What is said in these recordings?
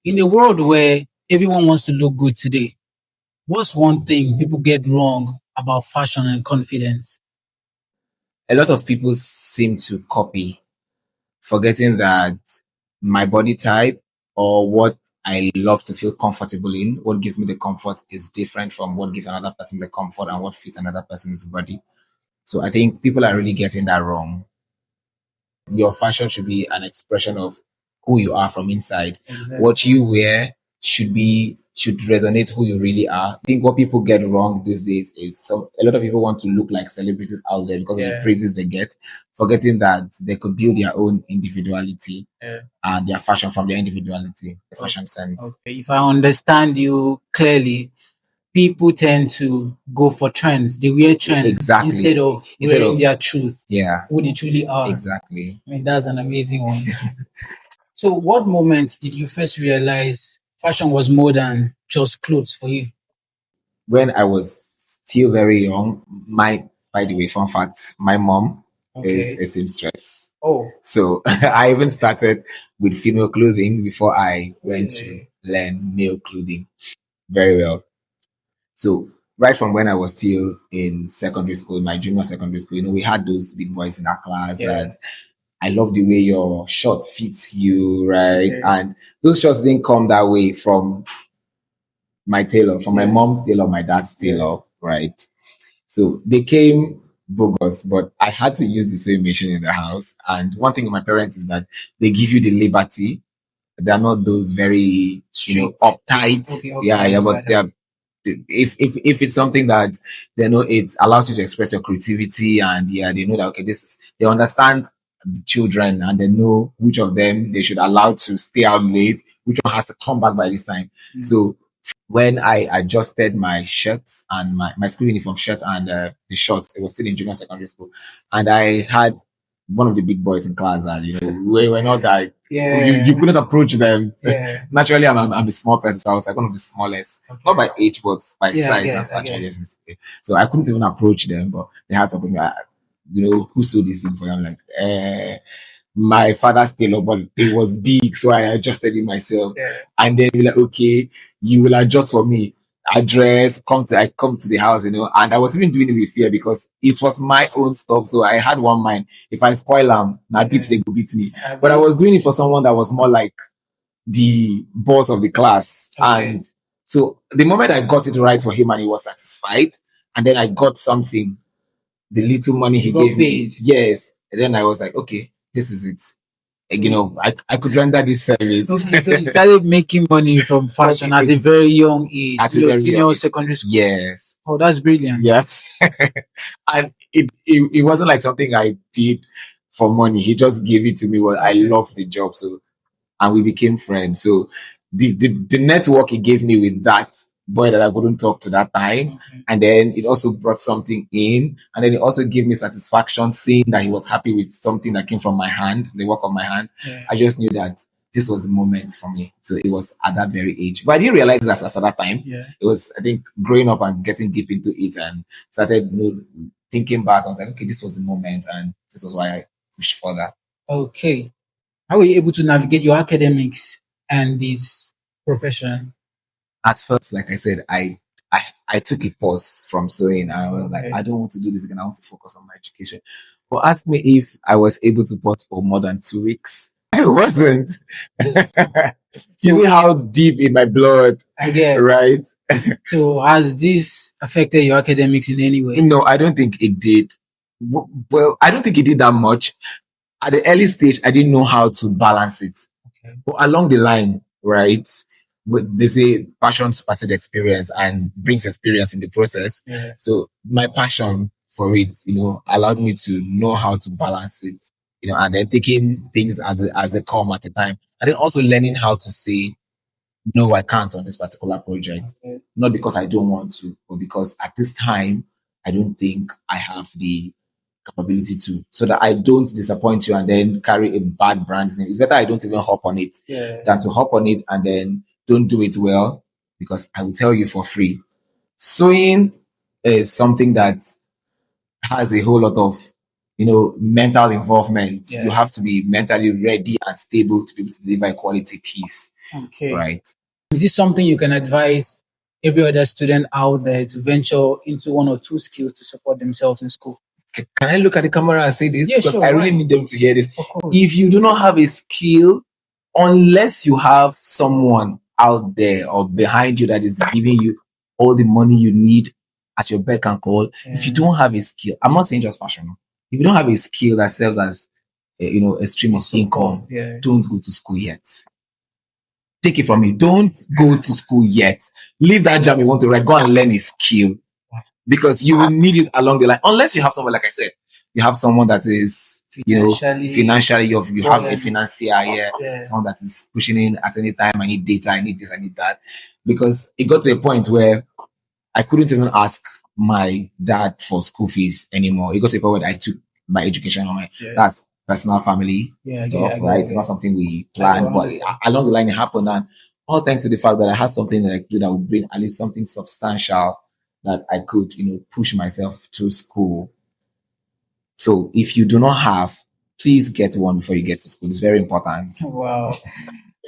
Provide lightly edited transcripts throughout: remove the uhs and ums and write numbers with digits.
In a world where everyone wants to look good today, what's one thing people get wrong about fashion and confidence? A lot of people seem to copy, forgetting that my body type or what I love to feel comfortable in, what gives me the comfort is different from what gives another person the comfort and what fits another person's body. So I think people are really getting that wrong. Your fashion should be an expression of who you are from inside. Exactly. What you wear should resonate who you really are. I think what people get wrong these days is a lot of people want to look like celebrities out there because of the praises they get, forgetting that they could build their own individuality and their fashion from their individuality, the fashion sense. Okay, if I understand you clearly, people tend to go for trends. They wear trends Exactly. instead of wearing their truth, Yeah, who they truly are. exactly. I mean, that's an amazing one. So, what moment did you first realize fashion was more than just clothes for you? When I was still very young, by the way, fun fact, my mom is a seamstress. Oh, So I even started with female clothing before I went to learn male clothing very well. So right from when I was still in secondary school, my junior secondary school, we had those big boys in our class that I love the way your shirt fits you, right? And those shirts didn't come that way from my tailor, from my mom's tailor, my dad's tailor, right? So they came bogus, but I had to use the sewing machine in the house. And one thing with my parents is that they give you the liberty. They're not those very, uptight. Yeah, but they're if it's something that they know it allows you to express your creativity and they know that they understand the children and they know which of them they should allow to stay out late, which one has to come back by this time. So when I adjusted my shirts and my school uniform shirt and the shorts, it was still in junior secondary school, and I had one of the big boys in class that we were not that you couldn't approach them. Naturally, I'm a small person, so I was like one of the smallest, not by age but by size and stature. Yes. So I couldn't even approach them, but they had to approach me. Who sold this thing for you? I'm like, my father's tailor, but it was big, so I adjusted it myself. And then we're like, okay, you will adjust for me. Address, I come to the house, and I was even doing it with fear because it was my own stuff. So I had one mind. If I spoil them, now they go beat me. But I was doing it for someone that was more like the boss of the class. And so the moment I got it right for him and he was satisfied, and then I got something, the little money he gave me. Yes. And then I was like, okay, this is it. I could render this service. Okay, so you started making money from fashion at a very young age. At a very young secondary school. Yes. Oh, that's brilliant. Yeah. And it wasn't like something I did for money. He just gave it to me. Well, I loved the job. So, and we became friends. So the network he gave me with that boy that I couldn't talk to that time. And then it also brought something in. And then it also gave me satisfaction seeing that he was happy with something that came from my hand, the work of my hand. I just knew that this was the moment for me. So it was at that very age. But I didn't realize that at that time. It was, I think, growing up and getting deep into it and started thinking back. I was like, okay, this was the moment. And this was why I pushed further. Okay. How were you able to navigate your academics and this profession? At first, like I said, I took a pause from sewing and I was like, I don't want to do this again. I want to focus on my education. But ask me if I was able to pause for more than 2 weeks. I wasn't. You see how deep in my blood, I get right? So has this affected your academics in any way? No, I don't think it did. Well, I don't think it did that much. At the early stage, I didn't know how to balance it. But along the line, right? But they say passion supersedes experience and brings experience in the process. So my passion for it, allowed me to know how to balance it, and then taking things as they come at a time. And then also learning how to say, no, I can't on this particular project. Not because I don't want to, but because at this time, I don't think I have the capability to, so that I don't disappoint you and then carry a bad brand name. It's better I don't even hop on it than to hop on it and then don't do it well, because I will tell you for free. Sewing is something that has a whole lot of, mental involvement. Yeah. You have to be mentally ready and stable to be able to deliver a quality piece. Okay. Right. Is this something you can advise every other student out there to venture into one or two skills to support themselves in school? Can I look at the camera and say this? Yeah, because sure, I really right. need them to hear this. Of course. If you do not have a skill, unless you have someone out there or behind you that is giving you all the money you need at your beck and call, if you don't have a skill, I'm not saying just fashion. If you don't have a skill that serves as a stream of income, don't go to school yet. Take it from me. Don't go to school yet. Leave that job you want to write. Go and learn a skill, because you will need it along the line. Unless you have someone, like I said, you have someone that is financially you have a financier, someone that is pushing in at any time. I need data, I need this, I need that. Because it got to a point where I couldn't even ask my dad for school fees anymore. It got to a point where I took my education on that's personal family stuff, right? It's not something we planned, but along the line it happened, and all thanks to the fact that I had something that I could do that would bring at least something substantial that I could, push myself through school. So if you do not have, please get one before you get to school. It's very important. Wow.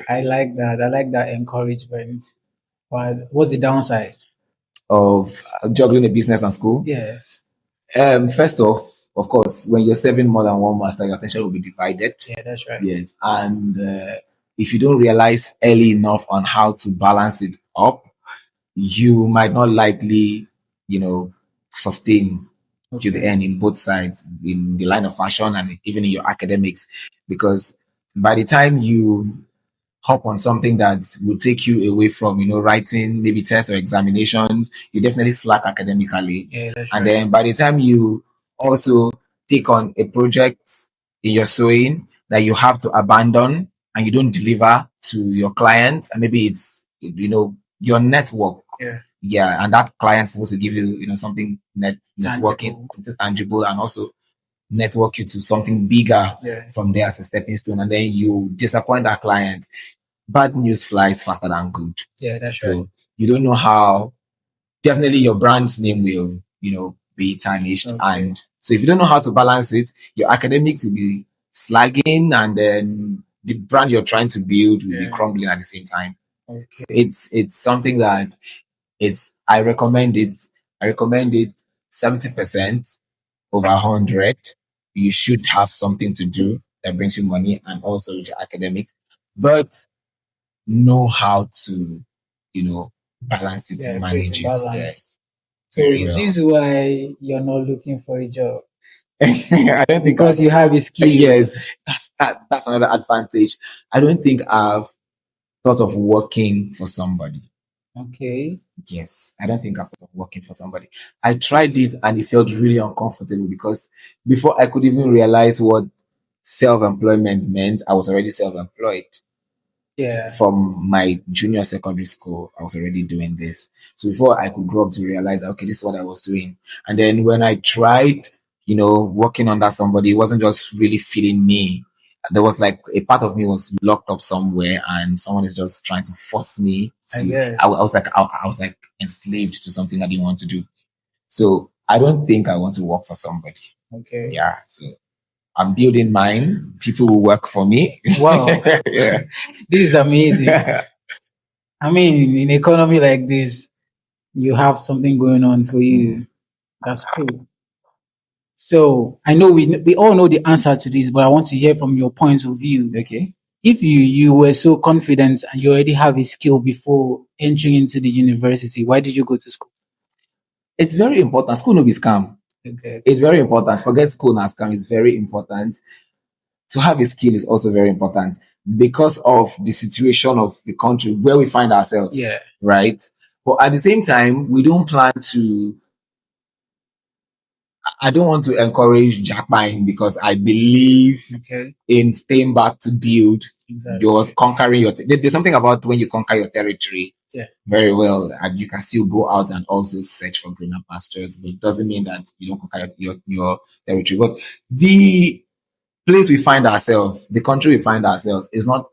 I like that. I like that encouragement. But what's the downside of juggling a business and school? Yes. First off, of course, when you're serving more than one master, your attention will be divided. Yeah, that's right. Yes. And if you don't realize early enough on how to balance it up, you might not likely, sustain to the end in both sides, in the line of fashion and even in your academics. Because by the time you hop on something that will take you away from, writing maybe tests or examinations, you definitely slack academically. Yeah, that's and right. Then by the time you also take on a project in your sewing that you have to abandon and you don't deliver to your client, and maybe it's, your network. Yeah, and that client is supposed to give you, something networking, something tangible, and also network you to something bigger from there as a stepping stone, and then you disappoint that client. Bad news flies faster than good. Yeah, that's right. So you don't know how definitely your brand's name will, be tarnished. Okay. And so if you don't know how to balance it, your academics will be slagging, and then the brand you're trying to build will be crumbling at the same time. Okay. So it's something that I recommend it 70% over 100. You should have something to do that brings you money and also your academics, but know how to, balance it and manage it. Yes. So is this why you're not looking for a job? I don't think because you have a skill. Yes, that's another advantage. I don't think I've thought of working for somebody. Okay. Yes, I don't think I've thought of working for somebody. I tried it and it felt really uncomfortable, because before I could even realize what self-employment meant, I was already self-employed. Yeah. From my junior secondary school, I was already doing this. So before I could grow up to realize, okay, this is what I was doing. And then when I tried, working under somebody, it wasn't just really feeding me. There was like a part of me was locked up somewhere, and someone is just trying to force me to. I was like enslaved to something I didn't want to do. So I don't think I want to work for somebody. Okay. Yeah. So I'm building mine. People will work for me. Wow. Yeah. This is amazing. I mean, in an economy like this, you have something going on for you. That's cool. So I know we all know the answer to this, but I want to hear from your point of view. Okay. If you were so confident and you already have a skill before entering into the university, why did you go to school? It's very important. School no be scam. Okay. It's very important. Forget school na scam. It's very important. To have a skill is also very important because of the situation of the country where we find ourselves. Yeah. Right. But at the same time, we don't plan to. I don't want to encourage jackpine, because I believe in staying back to build. Exactly. You're conquering there's something about when you conquer your territory very well, and you can still go out and also search for greener pastures, but it doesn't mean that you don't conquer your territory. But the place we find ourselves, the country we find ourselves, is not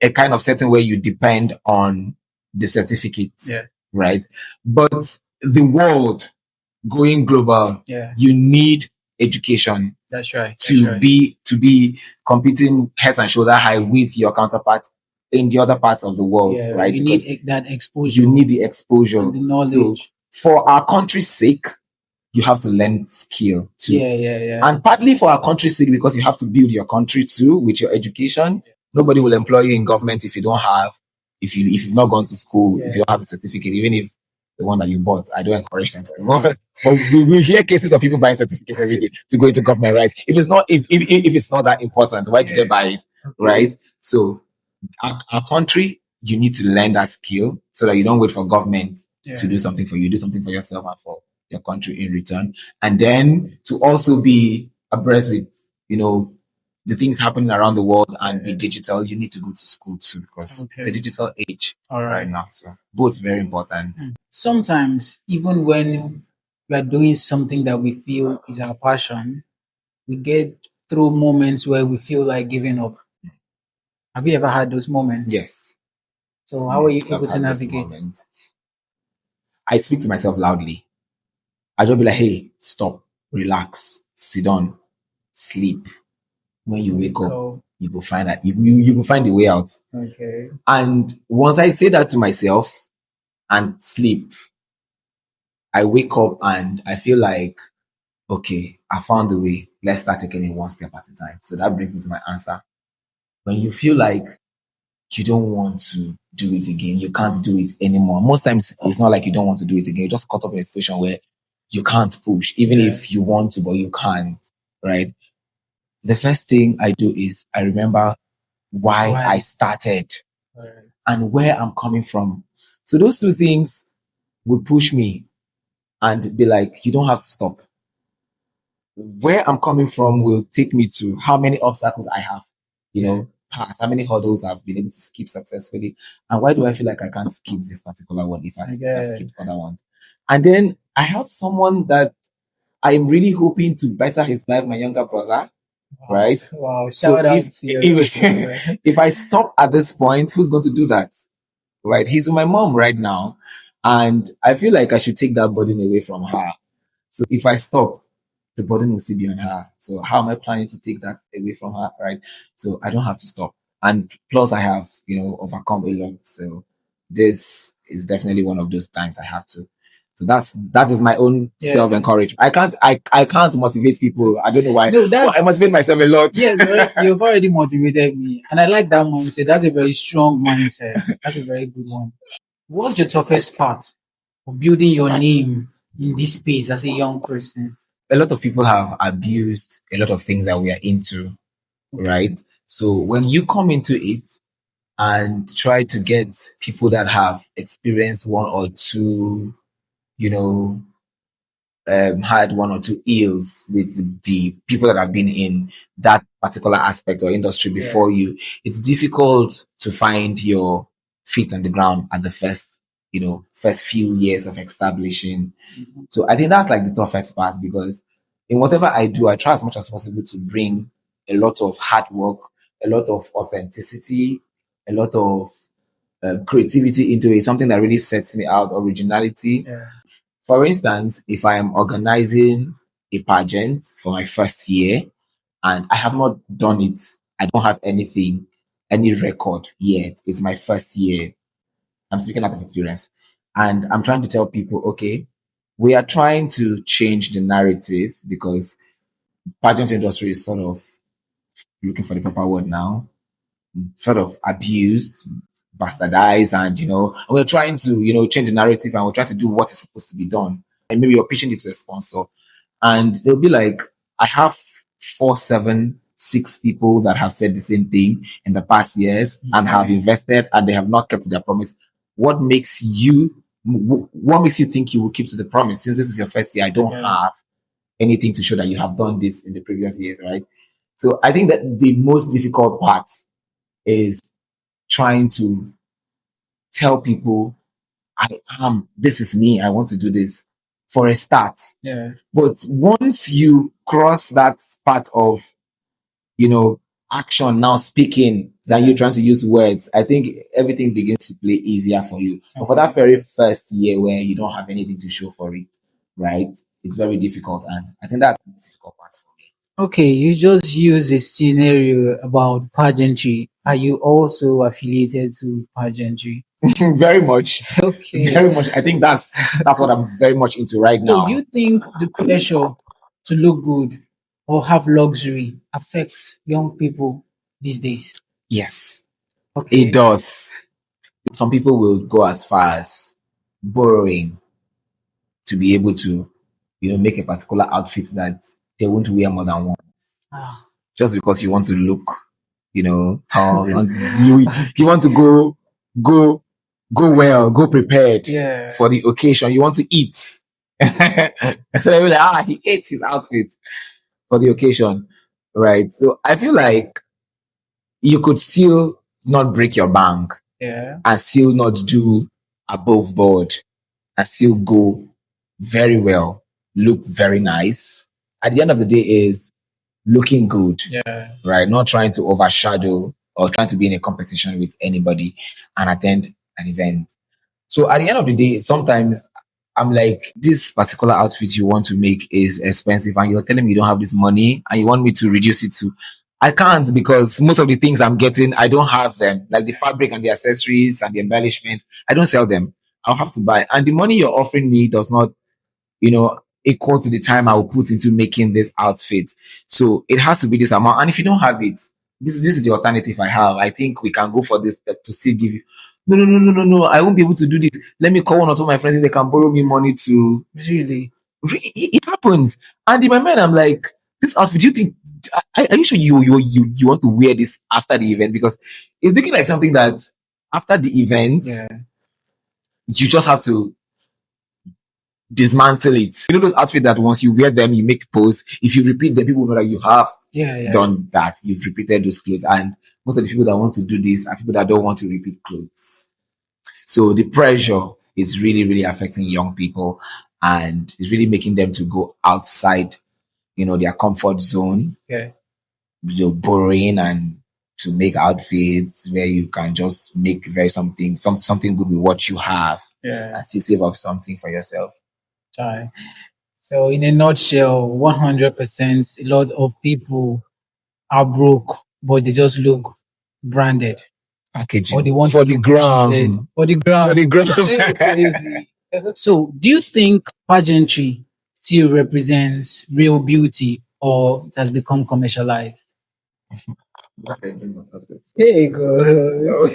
a kind of setting where you depend on the certificates, right? But the world going global, you need education That's right. to be competing heads and shoulder high with your counterparts in the other parts of the world, Yeah, right? you Because need that exposure. you need the exposure. And the knowledge. So for our country's sake, you have to learn skill too. Yeah. And partly for our country's sake, because you have to build your country too with your education. Nobody will employ you in government if you don't have, if you've not gone to school, if you don't have a certificate, even if the one that you bought, I don't encourage them anymore. But we hear cases of people buying certificates every day to go into government, right? If it's not if it's not that important, why did they buy it? Right? So our country, you need to learn that skill so that you don't wait for government to do something for you. Do something for yourself and for your country in return. And then to also be abreast with, the things happening around the world and be digital, you need to go to school too, because it's a digital age right now. So both very important. Sometimes, even when we are doing something that we feel is our passion, we get through moments where we feel like giving up. Have you ever had those moments? Yes. So how are you able to navigate? I speak to myself loudly. I just be like, hey, stop, relax, sit down, sleep. When you wake up, you go find that you will find the way out. Okay. And once I say that to myself and sleep, I wake up and I feel like, okay, I found the way. Let's start taking it one step at a time. So that brings me to my answer. When you feel like you don't want to do it again, you can't do it anymore. Most times it's not like you don't want to do it again. You're just caught up in a situation where you can't push, even if you want to, but you can't, right? The first thing I do is I remember why I started and where I'm coming from. So those two things would push me and be like, you don't have to stop. Where I'm coming from will take me to how many obstacles I have, past, how many hurdles I've been able to skip successfully. And why do I feel like I can't skip this particular one if I skip other ones? And then I have someone that I'm really hoping to better his life, my younger brother. Right? Wow. Shout out to you. If I stop at this point, who's going to do that? Right? He's with my mom right now. And I feel like I should take that burden away from her. So if I stop, the burden will still be on her. So how am I planning to take that away from her? Right? So I don't have to stop. And plus I have, overcome a lot. So this is definitely one of those times I have to. So that is my own self-encouragement. I can't motivate people. I don't know why. No, I motivate myself a lot. Yeah, you've already motivated me. And I like that mindset. That's a very strong mindset. That's a very good one. What's your toughest part of building your name in this space as a young person? A lot of people have abused a lot of things that we are into, right? So when you come into it and try to get people that have experienced one or two, had one or two ills with the people that have been in that particular aspect or industry before you, it's difficult to find your feet on the ground at the first few years of establishing. So I think that's like the toughest part, because in whatever I do, I try as much as possible to bring a lot of hard work, a lot of authenticity, a lot of creativity into it, something that really sets me out, originality. For instance, if I am organizing a pageant for my first year and I have not done it, I don't have any record yet. It's my first year. I'm speaking out of experience. And I'm trying to tell people, okay, we are trying to change the narrative, because pageant industry is sort of, looking for the proper word now, sort of abused, bastardized, and we're trying to change the narrative, and we're trying to do what is supposed to be done. And maybe you're pitching it to a sponsor, and they'll be like, I have 4, 7, 6 people that have said the same thing in the past years and have invested, and they have not kept to their promise. What makes you think you will keep to the promise? Since this is your first year, I don't have anything to show that you have done this in the previous years, right? So I think that the most difficult part is trying to tell people, this is me, I want to do this for a start. But once you cross that part of, action, now speaking, that you're trying to use words, I think everything begins to play easier for you. But for that very first year where you don't have anything to show for it, right? it's very difficult. And I think that's the difficult part for me. Okay, you just use a scenario about pageantry. Are you also affiliated to pageantry? Very much. Okay. Very much. I think that's what I'm very much into right So now. you think the pressure to look good or have luxury affects young people these days? Yes, Okay. it does. Some people will go as far as borrowing to be able to, make a particular outfit that they won't wear more than once. Ah. Just because you want to look, tall. You want to go well, go prepared for the occasion. You want to eat. So they're like, he ate his outfit for the occasion, right? So I feel like you could still not break your bank and still not do above board and still go very well, look very nice. At the end of the day is looking good, right? Not trying to overshadow or trying to be in a competition with anybody and attend an event. So at the end of the day, sometimes I'm like, this particular outfit you want to make is expensive and you're telling me you don't have this money and you want me to reduce it to, I can't, because most of the things I'm getting, I don't have them. Like the fabric and the accessories and the embellishments, I don't sell them. I'll have to buy. And the money you're offering me does not, equal to the time I will put into making this outfit. So it has to be this amount. And if you don't have it, this is the alternative I have. I think we can go for this to still give you. No. I won't be able to do this. Let me call one or two of my friends if they can borrow me money to. Really, it happens. And in my mind, I'm like, this outfit. Do you think? Are you sure you want to wear this after the event? Because it's looking like something that after the event, you just have to dismantle it. You know those outfits that once you wear them, you make pose. If you repeat them, people know that you have done that. You've repeated those clothes. And most of the people that want to do this are people that don't want to repeat clothes. So the pressure is really, really affecting young people and it's really making them to go outside, their comfort zone. Yes. Borrowing and to make outfits where you can just make something good with what you have and still save up something for yourself. So in a nutshell, 100%, a lot of people are broke, but they just look branded. Packaging. Or they want for the gram. For the gram. For the gram. Crazy. So do you think pageantry still represents real beauty or it has become commercialized? There you go.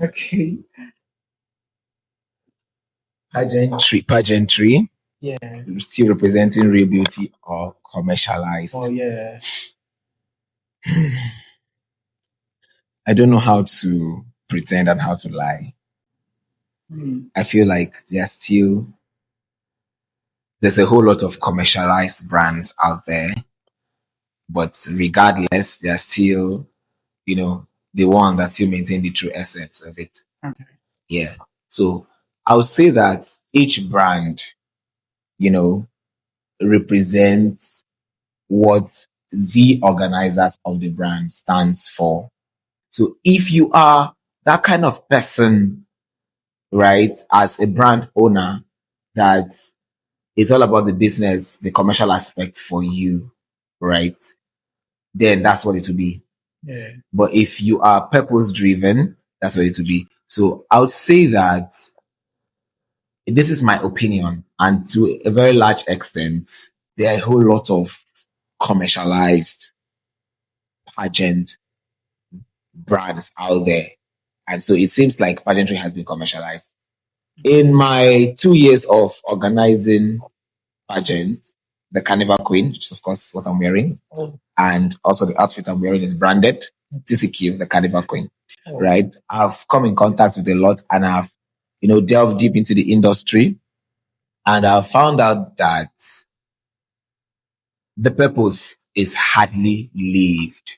Okay. Pageantry. Still representing real beauty or commercialized. Oh yeah. I don't know how to pretend and how to lie. I feel like there's a whole lot of commercialized brands out there, but regardless, they're still, the one that still maintain the true essence of it. Okay. Yeah. So I would say that each brand, represents what the organizers of the brand stands for. So if you are that kind of person, right, as a brand owner, that it's all about the business, the commercial aspect for you, right, then that's what it will be. Yeah. But if you are purpose driven, that's what it will be. So I would say that this is my opinion, and to a very large extent, there are a whole lot of commercialized pageant brands out there. And so it seems like pageantry has been commercialized. In my 2 years of organizing pageant, the Carnival Queen, which is of course what I'm wearing, and also the outfit I'm wearing is branded TCQ, the Carnival Queen, right? I've come in contact with a lot and I've, delved deep into the industry, and I've found out that the purpose is hardly lived.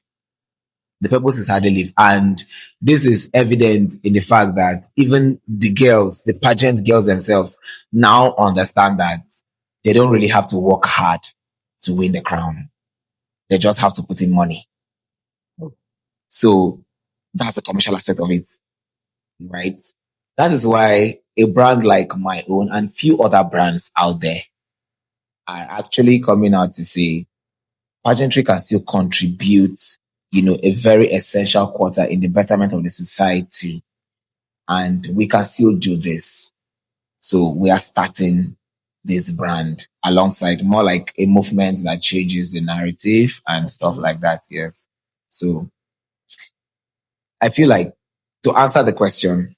The purpose is hardly lived. And this is evident in the fact that even the girls, the pageant girls themselves, now understand that they don't really have to work hard to win the crown. They just have to put in money. So that's the commercial aspect of it, right? That is why a brand like my own and few other brands out there are actually coming out to say pageantry can still contribute, a very essential quarter in the betterment of the society. And we can still do this. So we are starting this brand alongside more like a movement that changes the narrative and stuff like that. Yes. So I feel like, to answer the question,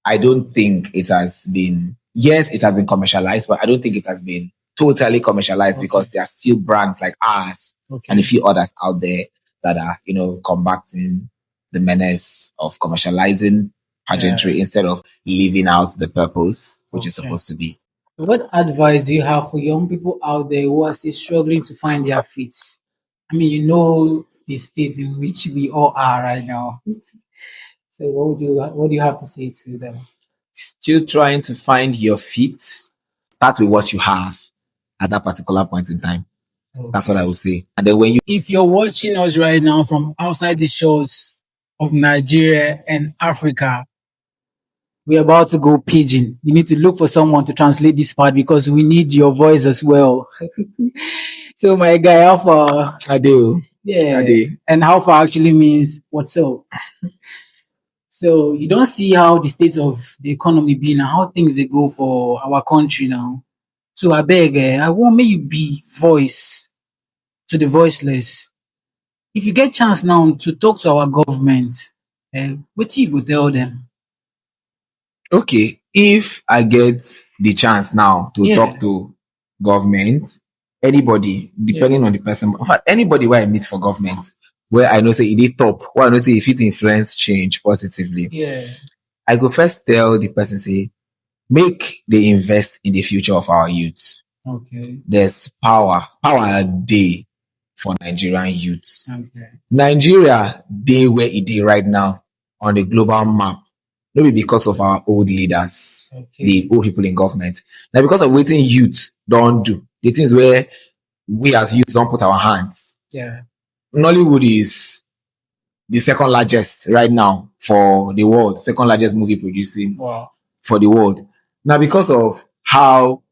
I don't think it has been, yes, it has been commercialized, but I don't think it has been totally commercialized because there are still brands like ours and a few others out there that are, combating the menace of commercializing pageantry instead of leaving out the purpose, which is supposed to be. What advice do you have for young people out there who are still struggling to find their feet? I mean, the state in which we all are right now. So what do you have to say to them? Still trying to find your feet. Start with what you have at that particular point in time. That's what I would say. And then if you're watching us right now from outside the shores of Nigeria and Africa, we're about to go pidgin. You need to look for someone to translate this part because we need your voice as well. So my guy, how far? I do. Yeah. I do. And how far actually means what's up. So you don't see how the state of the economy be now, how things they go for our country now. So I beg, I want me you be voice to the voiceless. If you get chance now to talk to our government, what you go tell them? Okay, if I get the chance now to talk to government, anybody, depending on the person, in fact, anybody where I meet for government, where I know say it is top, where I know say if it influence change positively, I go first tell the person, say, make they invest in the future of our youth. Okay. There's power a day for Nigerian youth. Okay. Nigeria, they where it is right now on the global map. Maybe because of our old leaders, the old people in government. Now, because of waiting youth don't do the things where we as youth don't put our hands. Yeah. Nollywood is the second largest right now for the world, second largest movie producing for the world. Now, because of how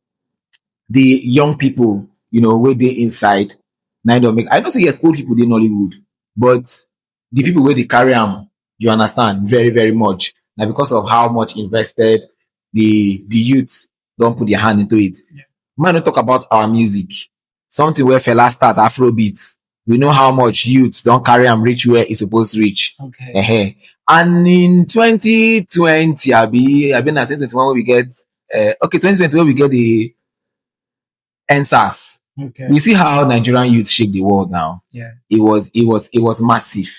the young people, where they inside, now don't make. I don't say yes, old people they Nollywood, but the people where they carry them, you understand, very, very much. Now, because of how much invested the youth don't put their hand into it. Yeah. Might not talk about our music. Something where fella start Afrobeat. We know how much youth don't carry and reach where it's supposed to reach. Okay. And in 2020, I've been at 2021 where we get 2020 where we get the NSAS. Okay. We see how Nigerian youth shake the world now. Yeah. It was massive.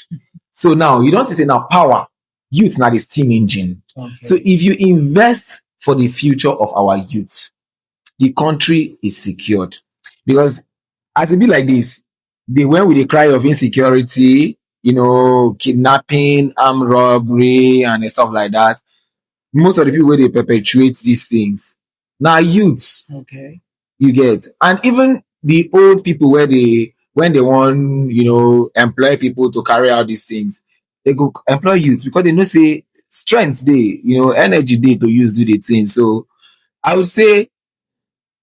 So now you don't say now power. Youth now the steam engine. Okay. So if you invest for the future of our youth, the country is secured. Because as it be like this, they went with the cry of insecurity, kidnapping, armed robbery, and stuff like that. Most of the people where they perpetuate these things. Now youths. Okay. You get. And even the old people when they want, employ people to carry out these things, they go employ youth because they know say strength day, energy day to use do the thing. So I would say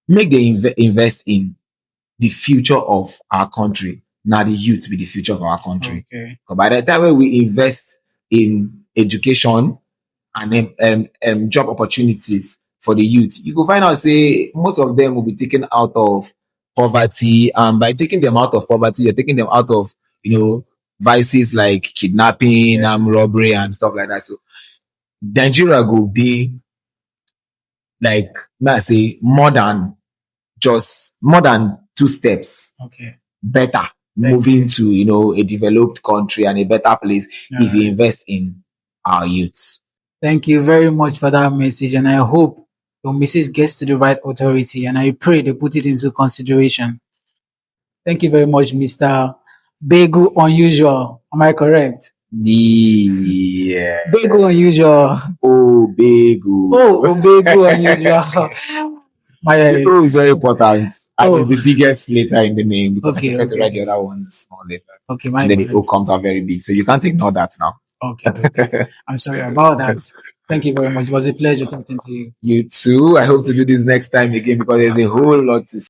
make them invest in the future of our country. Now the youth be the future of our country. Okay. But by the time when we invest in education and job opportunities for the youth, you go find out say most of them will be taken out of poverty. And by taking them out of poverty, you're taking them out of, vices like kidnapping, robbery and stuff like that. So Nigeria go be like, may I say, more than 2 steps. Okay. Better moving to, a developed country and a better place if you invest in our youth. Thank you very much for that message. And I hope your message gets to the right authority. And I pray they put it into consideration. Thank you very much, Mr. Begu Unusual. Am I correct? Yeah. Begu Unusual. Oh, Begu. Oh, Begu Unusual. The O is very important. And it's the biggest letter in the name because I prefer to write the other one small letter. Okay, and then the O comes out very big. So you can't ignore that now. Okay. I'm sorry about that. Thank you very much. It was a pleasure talking to you. You too. I hope to do this next time again because there's a whole lot to